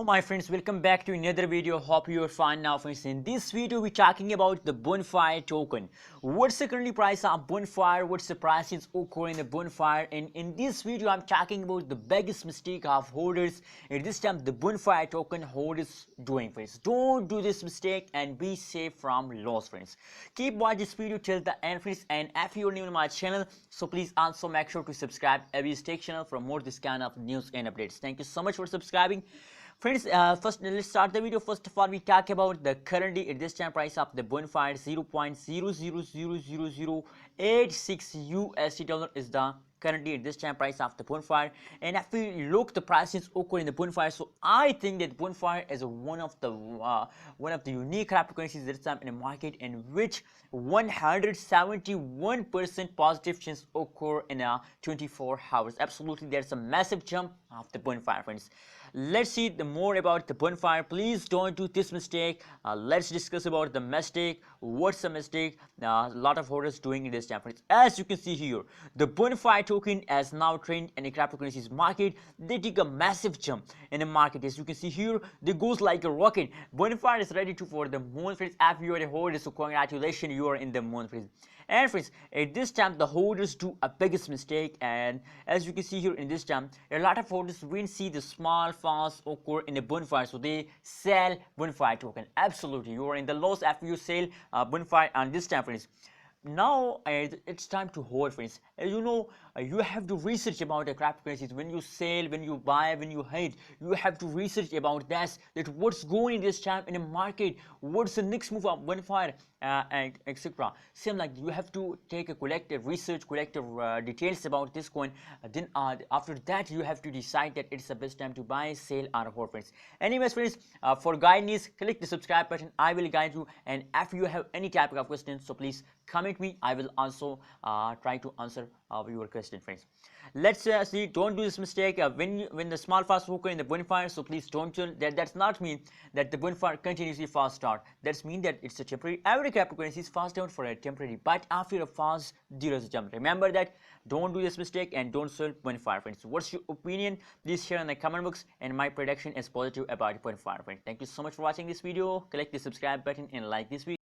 my friends, welcome back to another video. Hope you are fine now, friends. In this video we're talking about the Bonfire token. What's the currently price of Bonfire, what's the prices occur in the Bonfire, and in this video I'm talking about the biggest mistake of holders at this time the Bonfire token holders doing, friends. Don't do this mistake and be safe from loss, friends. Keep watching this video till the end, friends, and if you're new to my channel, so please also make sure to subscribe every Tech channel for more this kind of news and updates. Thank you so much for subscribing. Friends, first let's start the video. First of all, we talk about the currently at this time price of the Bonfire. 0.000086 USD dollar is the currently at this time price of the Bonfire. And if we look the prices occur in the Bonfire, so I think that Bonfire is one of the unique cryptocurrencies this time in the market, in which 171% positive chance occur in 24 hours. Absolutely, there's a massive jump of the Bonfire, friends. Let's see the more about the Bonfire. Please don't do this mistake. Let's discuss about the mistake. What's the mistake a lot of holders doing in this time, friends? As you can see here, the Bonfire token has now trained in the cryptocurrencies market. They take a massive jump in the market. As you can see here, they goes like a rocket. Bonfire is ready to for the moon, friends. If you are a holder, so congratulations, you are in the moon, friends. And friends, at this time the holders do a biggest mistake, and as you can see here in this time, a lot of holders will see the small falls occur in the Bonfire, so they sell Bonfire token. Absolutely, you are in the loss after you sell Bonfire on this time, friends. Now it's time to hold, friends. As you know, you have to research about the cryptocurrencies. When you sell, when you buy, when you hold, you have to research about that what's going in this time in the market, what's the next move of Bonfire, and etc. Same like you have to take a collective research, collective details about this coin. Then after that you have to decide that it's the best time to buy, sell, or hold, friends. Anyways, friends, for guidance, click the subscribe button. I will guide you, and if you have any type of questions, so please comment me. I will also try to answer your question, friends. Let's see. Don't do this mistake when the small fast occur in the Bonfire. So please don't do that. That's not mean that the Bonfire continuously fast start. That's mean that it's a temporary. Every cryptocurrency is fast down for a temporary, but after a fast, there is a jump. Remember that. Don't do this mistake and don't sell Bonfire, friends. What's your opinion? Please share in the comment box. And my prediction is positive about Bonfire, friends. Thank you so much for watching this video. Click the subscribe button and like this video.